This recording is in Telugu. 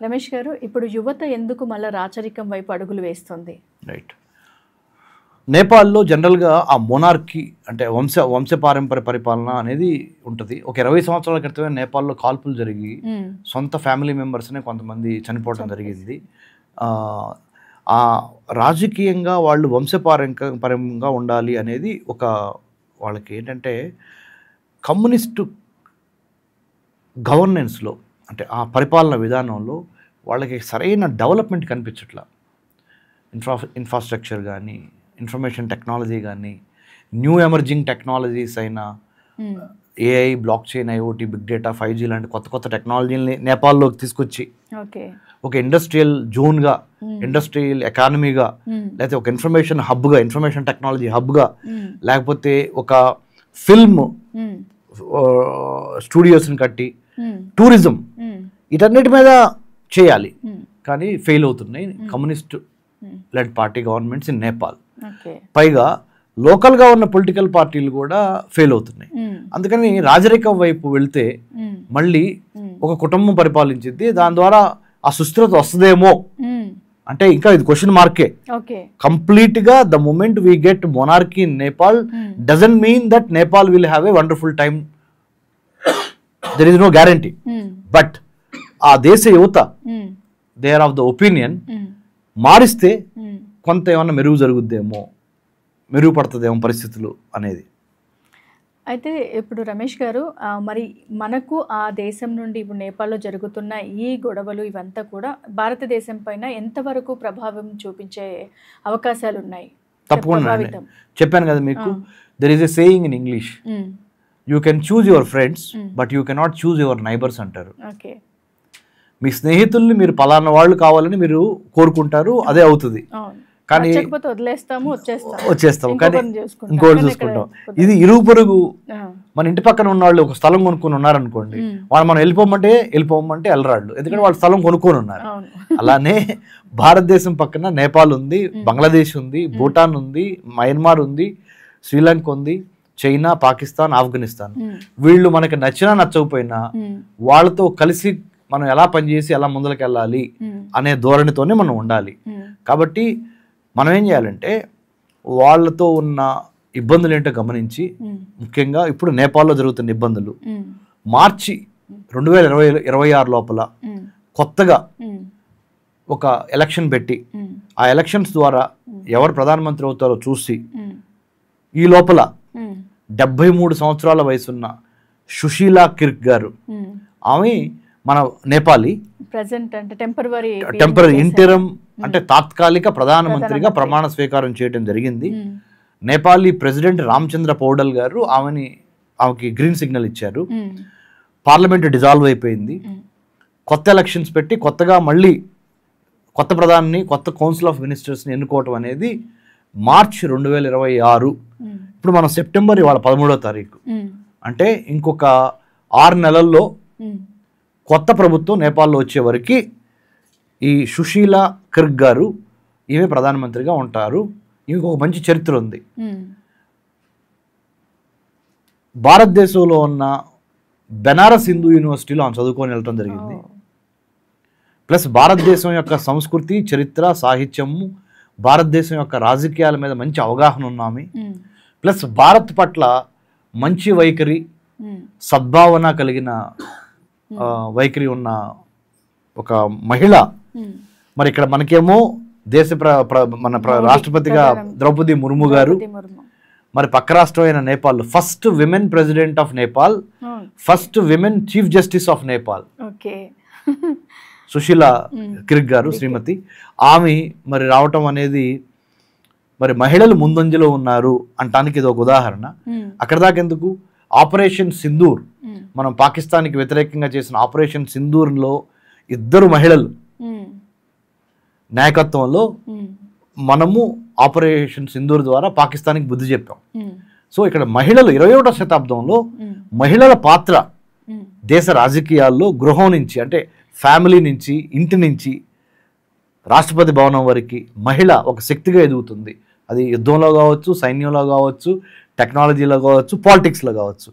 రమేష్ గారు, ఇప్పుడు యువత ఎందుకు మళ్ళీ రాచరికం వైపు అడుగులు వేస్తుంది? రైట్. నేపాల్లో జనరల్గా ఆ మొనార్కీ అంటే వంశపారంపర్య పరిపాలన అనేది ఉంటుంది. ఒక 20 సంవత్సరాల క్రితమే నేపాల్లో కాల్పులు జరిగి సొంత ఫ్యామిలీ మెంబర్స్నే కొంతమంది చనిపోవడం జరిగింది. రాజకీయంగా వాళ్ళు వంశపారంపర్యంగా ఉండాలి అనేది ఒక వాళ్ళకి ఏంటంటే కమ్యూనిస్టు గవర్నెన్స్లో అంటే ఆ పరిపాలన విధానంలో వాళ్ళకి సరైన డెవలప్మెంట్ కనిపించట్లా. ఇన్ఫ్రాస్ట్రక్చర్ కానీ, ఇన్ఫర్మేషన్ టెక్నాలజీ కానీ, న్యూ ఎమర్జింగ్ టెక్నాలజీస్ అయిన AI, blockchain, IoT, big data, 5G లాంటి కొత్త కొత్త టెక్నాలజీని నేపాల్లోకి తీసుకొచ్చి ఒక ఇండస్ట్రియల్ జోన్గా, ఇండస్ట్రియల్ ఎకానమీగా, లేకపోతే ఒక ఇన్ఫర్మేషన్ హబ్గా, ఇన్ఫర్మేషన్ టెక్నాలజీ హబ్గా, లేకపోతే ఒక ఫిల్మ్ స్టూడియోస్ని కట్టి టూరిజం వీటన్నిటి మీద చేయాలి. కానీ ఫెయిల్ అవుతున్నాయి communist led party governments in Nepal. పైగా లోకల్గా ఉన్న పొలిటికల్ పార్టీలు కూడా ఫెయిల్ అవుతున్నాయి. అందుకని రాజరికం వైపు వెళ్తే మళ్ళీ ఒక కుటుంబం పరిపాలించింది, దాని ద్వారా ఆ సుస్థిరత వస్తుందేమో అంటే ఇంకా ఇది క్వశ్చన్ మార్కే. కంప్లీట్గా the moment we get monarchy in Nepal doesn't mean that Nepal will have a wonderful time. There is no guarantee. But ఆ దేశ యువత they are of the opinion మారిస్తే కొంత ఏమన్నా మెరుగు జరుగుద్దేమో, మెరుగుపడుతుందేమో పరిస్థితులు అనేది. అయితే ఇప్పుడు రమేష్ గారు, మరి మనకు ఆ దేశం నుండి ఇప్పుడు నేపాల్లో జరుగుతున్న ఈ గొడవలు ఇవంతా కూడా భారతదేశం పైన ఎంతవరకు ప్రభావం చూపించే అవకాశాలు ఉన్నాయి? తప్పకుండా చెప్పాను కదా మీకు, there is a saying in English, you can choose your friends but you cannot choose your neighbours అంటారు. మీ స్నేహితుల్ని మీరు పలానా వాళ్ళు కావాలని మీరు కోరుకుంటారు, అదే అవుతుంది. కానీ వచ్చేస్తాం కానీ ఇంకోటి చూసుకుంటాం. ఇది ఇరుగు పొరుగు మన ఇంటి పక్కన ఉన్న వాళ్ళు ఒక స్థలం కొనుక్కొని ఉన్నారనుకోండి, వాళ్ళు మనం వెళ్ళిపోమంటే వెళ్ళరాళ్ళు, ఎందుకంటే వాళ్ళు స్థలం కొనుక్కొని ఉన్నారు. అలానే భారతదేశం పక్కన నేపాల్ ఉంది, బంగ్లాదేశ్ ఉంది, భూటాన్ ఉంది, మయన్మార్ ఉంది, శ్రీలంక ఉంది, చైనా, పాకిస్తాన్, ఆఫ్ఘనిస్తాన్. వీళ్ళు మనకి నచ్చినా నచ్చకపోయినా వాళ్ళతో కలిసి మనం ఎలా పనిచేసి ఎలా ముందుకు వెళ్ళాలి అనే ధోరణితోనే మనం ఉండాలి. కాబట్టి మనం ఏం చేయాలంటే వాళ్ళతో ఉన్న ఇబ్బందులు ఏంటో గమనించి, ముఖ్యంగా ఇప్పుడు నేపాల్లో జరుగుతున్న ఇబ్బందులు, మార్చి 2026 లోపల కొత్తగా ఒక ఎలక్షన్ పెట్టి ఆ ఎలక్షన్స్ ద్వారా ఎవరు ప్రధానమంత్రి అవుతారో చూసి ఈ లోపల 73 సంవత్సరాల వయసున్న సుశీలా కిర్క్ గారు, ఆమె మన నేపాలీ టెంపరరీ ఇంటరం అంటే తాత్కాలిక ప్రధానమంత్రిగా ప్రమాణ స్వీకారం చేయడం జరిగింది. నేపాలీ ప్రెసిడెంట్ రామచంద్ర పౌడల్ గారు ఆమెకి గ్రీన్ సిగ్నల్ ఇచ్చారు. పార్లమెంట్ డిజాల్వ్ అయిపోయింది. కొత్త ఎలక్షన్స్ పెట్టి కొత్తగా మళ్ళీ కొత్త ప్రధాని, కొత్త కౌన్సిల్ ఆఫ్ మినిస్టర్స్ని ఎన్నుకోవటం అనేది మార్చి 2026. ఇప్పుడు మనం సెప్టెంబర్, ఇవాళ 13వ తారీఖు, అంటే ఇంకొక 6 నెలల్లో కొత్త ప్రభుత్వం నేపాల్లో వచ్చే వరకు ఈ సుశీలా కిర్క్ గారు ఈమె ప్రధానమంత్రిగా ఉంటారు. ఈమెకు ఒక మంచి చరిత్ర ఉంది. భారతదేశంలో ఉన్న బెనారస్ హిందూ యూనివర్సిటీలో ఆమె చదువుకొని వెళ్ళటం జరిగింది. ప్లస్ భారతదేశం యొక్క సంస్కృతి, చరిత్ర, సాహిత్యము, భారతదేశం యొక్క రాజకీయాల మీద మంచి అవగాహన ఉన్నామే. ప్లస్ భారత్ పట్ల మంచి వైఖరి, సద్భావన కలిగిన వైఖరి ఉన్న ఒక మహిళ. మరి ఇక్కడ మనకేమో మన రాష్ట్రపతిగా ద్రౌపది ముర్ము గారు, మరి పక్క రాష్ట్రమైన Nepal first women president of Nepal, first women chief justice of Nepal Sushila Karki గారు, శ్రీమతి. ఆమె మరి రావటం అనేది మరి మహిళలు ముందంజలో ఉన్నారు అంటానికి ఇది ఒక ఉదాహరణ. అక్కడ దాకా ఎందుకు, ఆపరేషన్ సింధూర్, మనం పాకిస్తాన్కి వ్యతిరేకంగా చేసిన ఆపరేషన్ సింధూర్లో 2 మహిళలు నాయకత్వంలో మనము ఆపరేషన్ సింధూర్ ద్వారా పాకిస్తాన్కి బుద్ధి చెప్పాం. సో ఇక్కడ మహిళలు 21వ శతాబ్దంలో మహిళల పాత్ర దేశ రాజకీయాల్లో గృహం నుంచి అంటే ఫ్యామిలీ నుంచి, ఇంటి నుంచి రాష్ట్రపతి భవనం వరకు మహిళ ఒక శక్తిగా ఎదుగుతుంది. అది యుద్ధంలో కావచ్చు, సైన్యంలో కావచ్చు, టెక్నాలజీలో కావచ్చు, పాలిటిక్స్లో కావచ్చు.